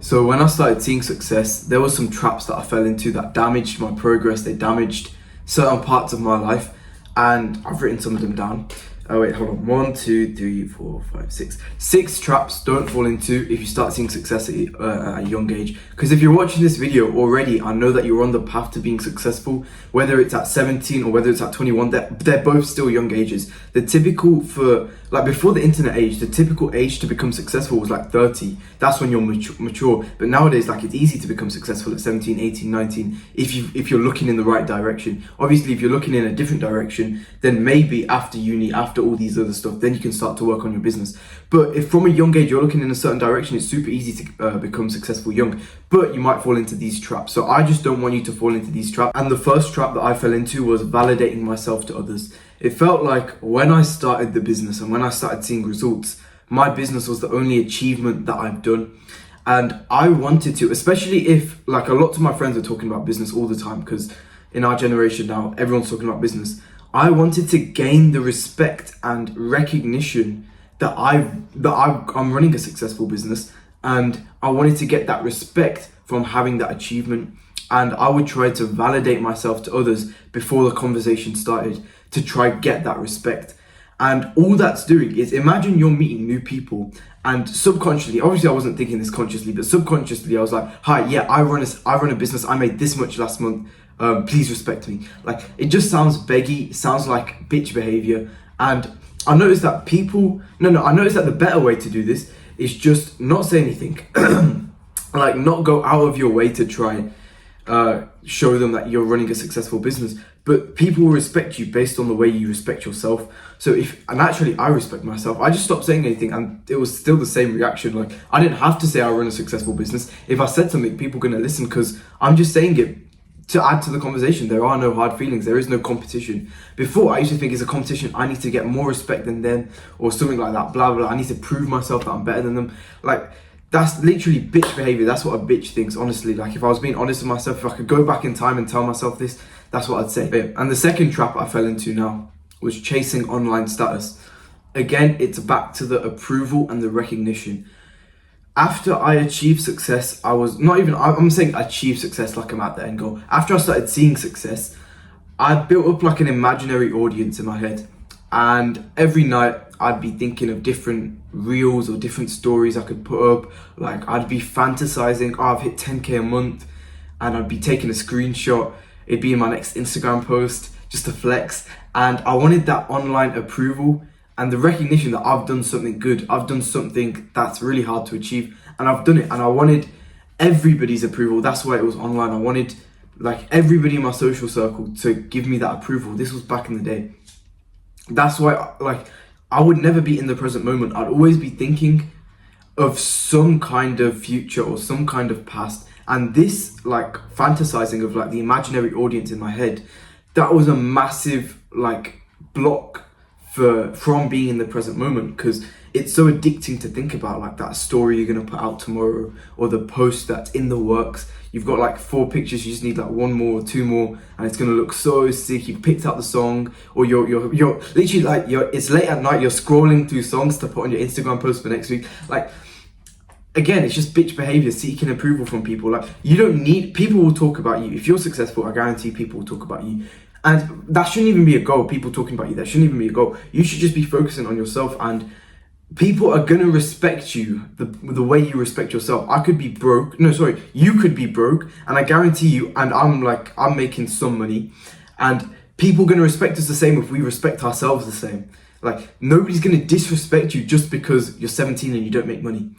So when I started seeing success, there were some traps that I fell into that damaged my progress. They damaged certain parts of my life, and I've written some of them down. Oh wait, hold on. 1, 2, 3, 4, 5, 6. 6 traps don't fall into if you start seeing success at a young age. Because if you're watching this video already, I know that you're on the path to being successful, whether it's at 17 or whether it's at 21, they're both still young ages. The typical for, like before the internet age, the typical age to become successful was like 30. That's when you're mature. But nowadays, like it's easy to become successful at 17, 18, 19, if you're looking in the right direction. Obviously, if you're looking in a different direction, then maybe after uni, after all these other stuff, then you can start to work on your business. But if from a young age you're looking in a certain direction, it's super easy to become successful young, but you might fall into these traps. So I just don't want you to fall into these traps. And the first trap that I fell into was validating myself to others. It felt like when I started the business and when I started seeing results, my business was the only achievement that I've done. And I wanted to, especially if, like, a lot of my friends are talking about business all the time, because in our generation now, everyone's talking about business. I wanted to gain the respect and recognition that I'm running a successful business, and I wanted to get that respect from having that achievement. And I would try to validate myself to others before the conversation started to try get that respect. And all that's doing is, imagine you're meeting new people, and subconsciously, obviously I wasn't thinking this consciously, but subconsciously I was like, hi, yeah, I run a business, I made this much last month, please respect me. Like, it just sounds beggy, sounds like bitch behavior. And I noticed that I noticed that the better way to do this is just not say anything. Like, not go out of your way to try show them that you're running a successful business, but people will respect you based on the way you respect yourself. So naturally I respect myself, I just stopped saying anything, and it was still the same reaction. Like, I didn't have to say I run a successful business. If I said something, people are going to listen, because I'm just saying it to add to the conversation. There are no hard feelings, there is no competition. Before, I used to think it's a competition, I need to get more respect than them, or something like that, blah blah, I need to prove myself that I'm better than them. Like, that's literally bitch behavior. That's what a bitch thinks, honestly. Like, if I was being honest with myself, if I could go back in time and tell myself this, that's what I'd say. And the second trap I fell into now was chasing online status. Again, it's back to the approval and the recognition. After I achieved success, I'm saying achieve success like I'm at the end goal. After I started seeing success, I built up like an imaginary audience in my head. And every night I'd be thinking of different reels or different stories I could put up. Like, I'd be fantasizing, oh, I've hit 10k a month, and I'd be taking a screenshot. It'd be in my next Instagram post just to flex. And I wanted that online approval and the recognition that I've done something good. I've done something that's really hard to achieve, and I've done it. And I wanted everybody's approval. That's why it was online. I wanted, like, everybody in my social circle to give me that approval. This was back in the day. That's why, like, I would never be in the present moment. I'd always be thinking of some kind of future or some kind of past. And this, like, fantasizing of, like, the imaginary audience in my head, that was a massive, like, block from being in the present moment, because it's so addicting to think about, like, that story you're going to put out tomorrow, or the post that's in the works. You've got like 4 pictures, you just need like 1 more or 2 more, and it's going to look so sick. You've picked out the song, or you're literally like, it's late at night, you're scrolling through songs to put on your Instagram post for next week. Like, again, it's just bitch behavior, seeking approval from people. Like, you don't need, people will talk about you. If you're successful, I guarantee people will talk about you. And that shouldn't even be a goal, people talking about you. That shouldn't even be a goal. You should just be focusing on yourself, and people are gonna respect you the way you respect yourself. You could be broke, and I guarantee you, and I'm making some money, and people are gonna respect us the same if we respect ourselves the same. Like, nobody's gonna disrespect you just because you're 17 and you don't make money.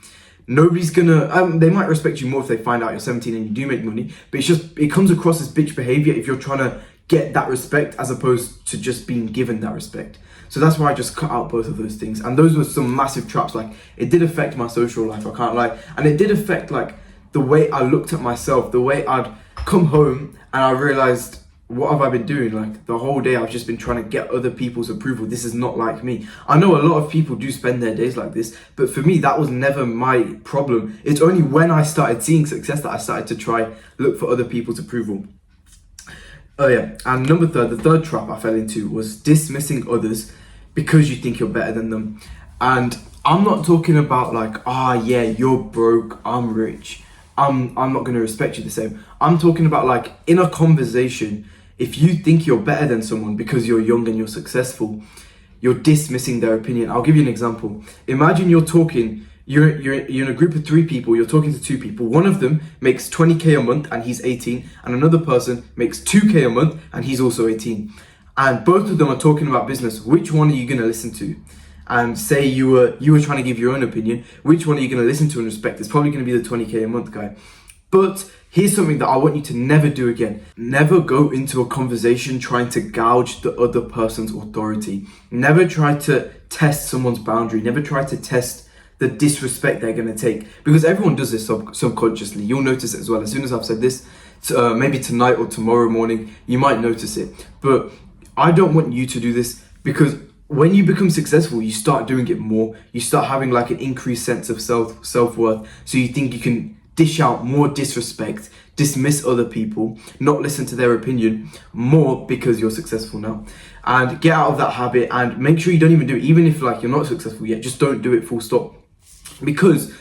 Nobody's gonna, they might respect you more if they find out you're 17 and you do make money, but it comes across as bitch behavior if you're trying to get that respect as opposed to just being given that respect. So that's why I just cut out both of those things. And those were some massive traps. Like, it did affect my social life, I can't lie. And it did affect, like, the way I looked at myself, the way I'd come home and I realized, what have I been doing? Like, the whole day I've just been trying to get other people's approval. This is not like me. I know a lot of people do spend their days like this, but for me, that was never my problem. It's only when I started seeing success that I started to try look for other people's approval. Oh yeah, and the third trap I fell into was dismissing others because you think you're better than them. And I'm not talking about like, yeah, you're broke, I'm rich. I'm not going to respect you the same. I'm talking about like in a conversation, if you think you're better than someone because you're young and you're successful, you're dismissing their opinion. I'll give you an example. Imagine you're in a group of 3 people, you're talking to 2 people. One of them makes 20k a month and he's 18, and another person makes 2k a month and he's also 18. And both of them are talking about business. Which one are you going to listen to? And say you were trying to give your own opinion, which one are you going to listen to and respect? It's probably going to be the 20k a month guy. But here's something that I want you to never do again. Never go into a conversation trying to gouge the other person's authority. Never try to test someone's boundary. Never try to test the disrespect they're going to take. Because everyone does this subconsciously. You'll notice it as well. As soon as I've said this, maybe tonight or tomorrow morning, you might notice it. But I don't want you to do this, because when you become successful, you start doing it more. You start having like an increased sense of self-worth. So you think you can dish out more disrespect, dismiss other people, not listen to their opinion more because you're successful now. And get out of that habit, and make sure you don't even do it. Even if like you're not successful yet, just don't do it, full stop. Because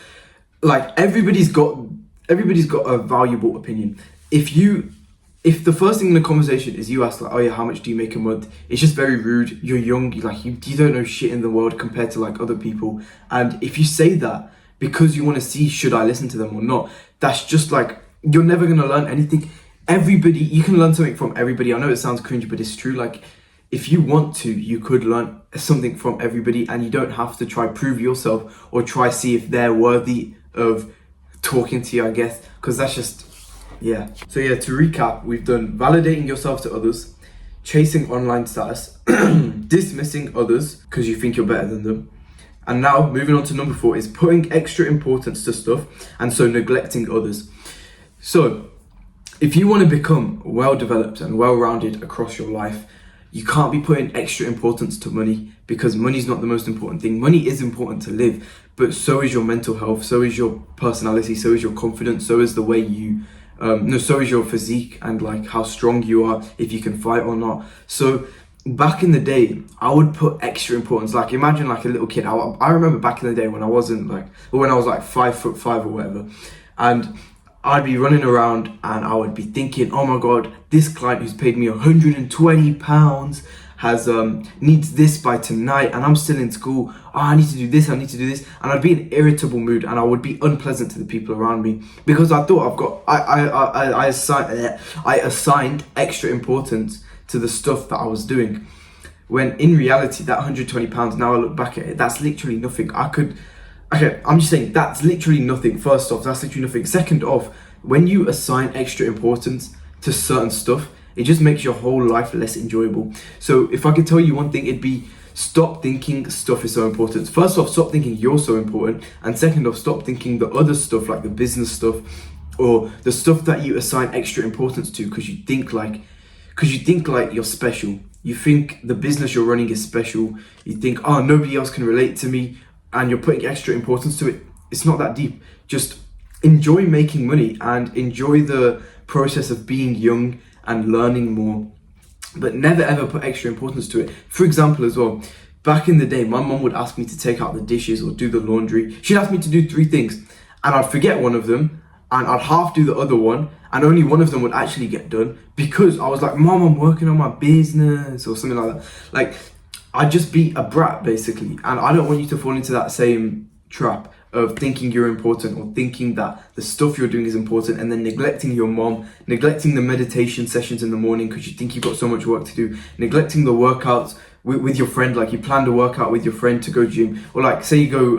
like everybody's got a valuable opinion. If the first thing in the conversation is you ask like, oh yeah, how much do you make a month? It's just very rude. You're young, you don't know shit in the world compared to like other people. And if you say that because you want to see, should I listen to them or not? That's just like, you're never going to learn anything. You can learn something from everybody. I know it sounds cringy, but it's true. Like, if you want to, you could learn something from everybody, and you don't have to try prove yourself or try see if they're worthy of talking to you, I guess, because that's just, yeah. So yeah, to recap, we've done validating yourself to others, chasing online status, dismissing others because you think you're better than them, and now moving on to number 4 is putting extra importance to stuff, and so neglecting others. So if you want to become well developed and well rounded across your life, you can't be putting extra importance to money, because money is not the most important thing. Money is important to live, but so is your mental health, so is your personality, so is your confidence, so is the way you so is your physique, and like how strong you are, if you can fight or not. So back in the day, I would put extra importance. Like, imagine like a little kid. I remember back in the day when I was like 5'5" or whatever, and I'd be running around and I would be thinking, oh my god, this client who's paid me £120 has needs this by tonight, and I'm still in school. Oh, I need to do this, and I'd be in an irritable mood, and I would be unpleasant to the people around me, because I thought I assigned extra importance to the stuff that I was doing, when in reality that £120, now I look back at it, that's literally nothing. I'm just saying, that's literally nothing. First off, that's literally nothing. Second off, when you assign extra importance to certain stuff, it just makes your whole life less enjoyable. So if I could tell you one thing, it'd be stop thinking stuff is so important. First off, stop thinking you're so important. And second off, stop thinking the other stuff, like the business stuff or the stuff that you assign extra importance to because you think like you're special. You think the business you're running is special. You think, oh, nobody else can relate to me, and you're putting extra importance to it. It's not that deep. Just enjoy making money and enjoy the process of being young and learning more, but never ever put extra importance to it. For example, as well, back in the day, my mum would ask me to take out the dishes or do the laundry. She'd ask me to do 3 things, and I'd forget one of them, and I'd half do the other one, and only one of them would actually get done, because I was like, Mom, I'm working on my business, or something like that. Like, I'd just be a brat, basically, and I don't want you to fall into that same trap of thinking you're important, or thinking that the stuff you're doing is important, and then neglecting your mom, neglecting the meditation sessions in the morning because you think you've got so much work to do, neglecting the workouts with your friend. Like, you planned a workout with your friend to go gym, or like say you go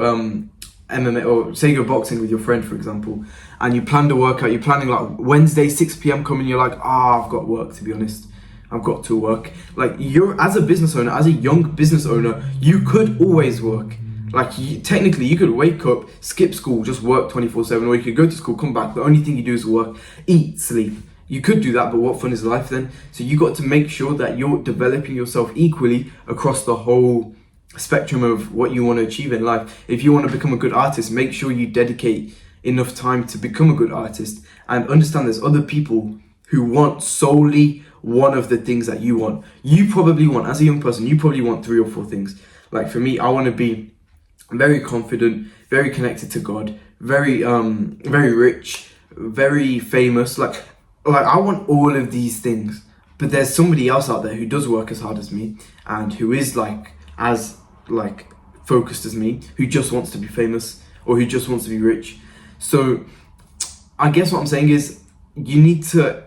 MMA, or say you go boxing with your friend, for example, and you planned a workout, you're planning like Wednesday 6 p.m. coming, you're like, I've got work, to be honest, I've got to work. Like, you're, as a business owner, as a young business owner, you could always work. Like, technically, you could wake up, skip school, just work 24/7, or you could go to school, come back, the only thing you do is work, eat, sleep. You could do that, but what fun is life then? So you got to make sure that you're developing yourself equally across the whole spectrum of what you want to achieve in life. If you want to become a good artist, make sure you dedicate enough time to become a good artist, and understand there's other people who want solely one of the things that you want. You probably want, as a young person, you probably want 3 or 4 things. Like, for me, I want to be very confident, very connected to God, very rich, very famous. Like I want all of these things, but there's somebody else out there who does work as hard as me and who is as focused as me, who just wants to be famous or who just wants to be rich. So I guess what I'm saying is you need to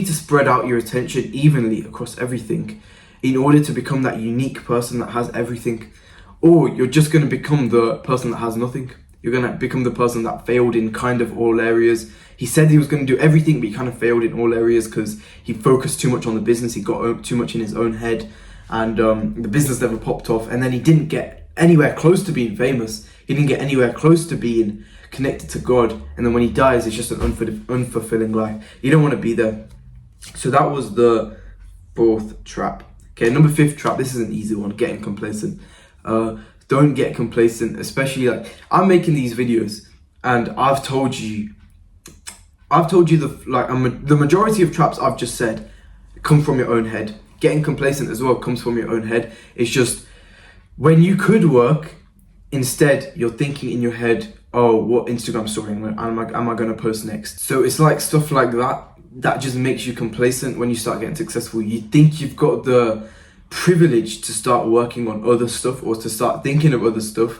spread out your attention evenly across everything in order to become that unique person that has everything. Or you're just going to become the person that has nothing. You're going to become the person that failed in kind of all areas. He said he was going to do everything, but he kind of failed in all areas because he focused too much on the business. He got too much in his own head, and the business never popped off. And then he didn't get anywhere close to being famous. He didn't get anywhere close to being connected to God. And then when he dies, it's just an unfulfilling life. You don't want to be there. So that was the 4th trap. Okay, number 5th trap. This is an easy one, getting complacent. Don't get complacent, especially I'm making these videos and I've told you the majority of traps I've just said come from your own head. Getting complacent as well comes from your own head. It's just when you could work, instead you're thinking in your head, oh, what Instagram story am I going to post next? So it's like stuff like that just makes you complacent. When you start getting successful, you think you've got the privilege to start working on other stuff or to start thinking of other stuff,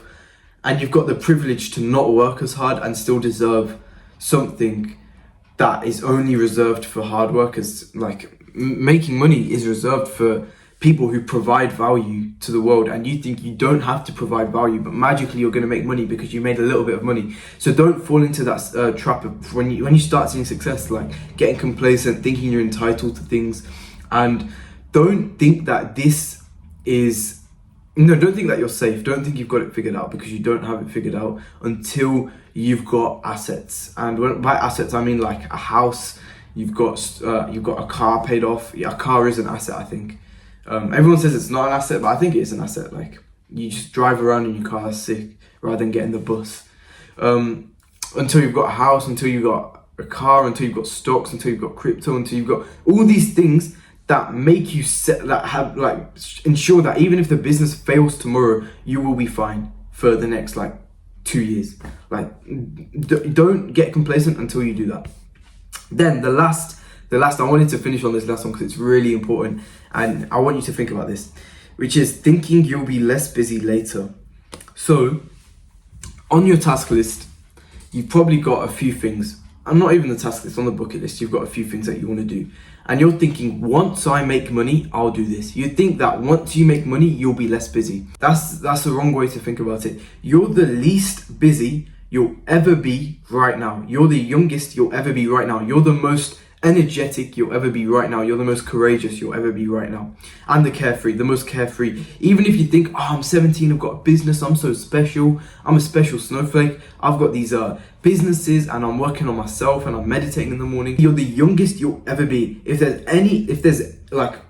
and you've got the privilege to not work as hard and still deserve something that is only reserved for hard workers. Making money is reserved for people who provide value to the world, and you think you don't have to provide value, but magically you're going to make money because you made a little bit of money. So don't fall into that trap of when you start seeing success, getting complacent, thinking you're entitled to things. And don't think that don't think that you're safe. Don't think you've got it figured out, because you don't have it figured out until you've got assets. And by assets, I mean like a house, you've got a car paid off. Yeah, a car is an asset, I think. Everyone says it's not an asset, but I think it is an asset. You just drive around in your car sick rather than getting the bus. Until you've got a house, until you've got a car, until you've got stocks, until you've got crypto, until you've got all these things that make you ensure that even if the business fails tomorrow, you will be fine for the next 2 years. Don't get complacent until you do that. Then the last I wanted to finish on this last one because it's really important, and I want you to think about this, which is thinking you'll be less busy later. So on your task list, you've probably got a few things, and not even the task list, on the bucket list, you've got a few things that you want to do. And you're thinking, once I make money, I'll do this. You think that once you make money, you'll be less busy. That's the wrong way to think about it. You're the least busy you'll ever be right now. You're the youngest you'll ever be right now. You're the most energetic you'll ever be right now. You're the most courageous you'll ever be right now. And the most carefree. Even if you think, oh, I'm 17, I've got a business, I'm so special, I'm a special snowflake, I've got these businesses and I'm working on myself and I'm meditating in the morning. You're the youngest you'll ever be. If there's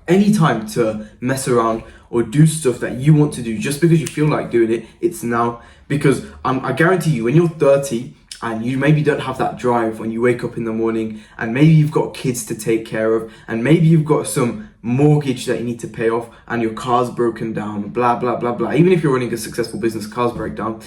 any time to mess around or do stuff that you want to do just because you feel like doing it, it's now. Because I guarantee you, when you're 30 and you maybe don't have that drive when you wake up in the morning, and maybe you've got kids to take care of, and maybe you've got some mortgage that you need to pay off, and your car's broken down, blah, blah, blah, blah. Even if you're running a successful business, cars break down.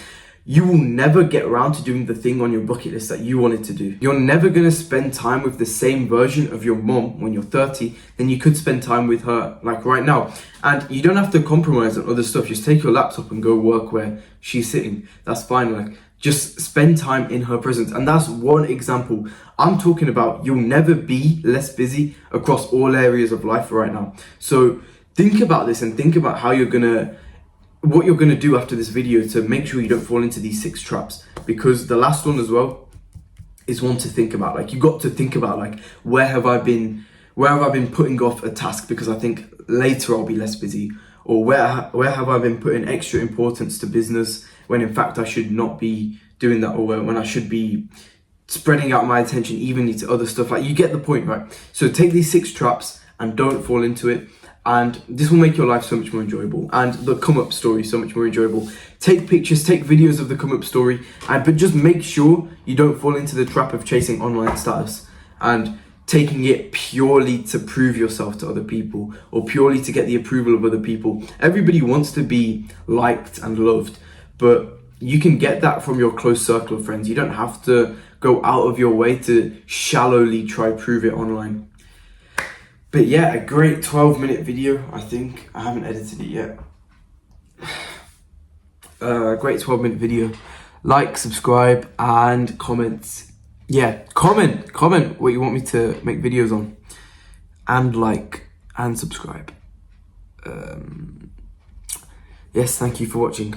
You will never get around to doing the thing on your bucket list that you wanted to do. You're never going to spend time with the same version of your mom when you're 30 than you could spend time with her right now. And you don't have to compromise on other stuff. Just take your laptop and go work where she's sitting. That's fine. Just spend time in her presence. And that's one example. I'm talking about you'll never be less busy across all areas of life right now. So think about this and think about how what you're going to do after this video to make sure you don't fall into these 6 traps. Because the last one as well is one to think about. You got to think about where have I been putting off a task because I think later I'll be less busy, or where have I been putting extra importance to business when in fact I should not be doing that, or when I should be spreading out my attention evenly to other stuff. You get the point, right? So take these 6 traps and don't fall into it. And this will make your life so much more enjoyable, and the come up story so much more enjoyable. Take pictures, take videos of the come up story, but just make sure you don't fall into the trap of chasing online status and taking it purely to prove yourself to other people, or purely to get the approval of other people. Everybody wants to be liked and loved, but you can get that from your close circle of friends. You don't have to go out of your way to shallowly try prove it online. But yeah, a great 12-minute video, I think. I haven't edited it yet. Great 12-minute video. Like, subscribe, and comment. Yeah, comment what you want me to make videos on. And like, and subscribe. Yes, thank you for watching.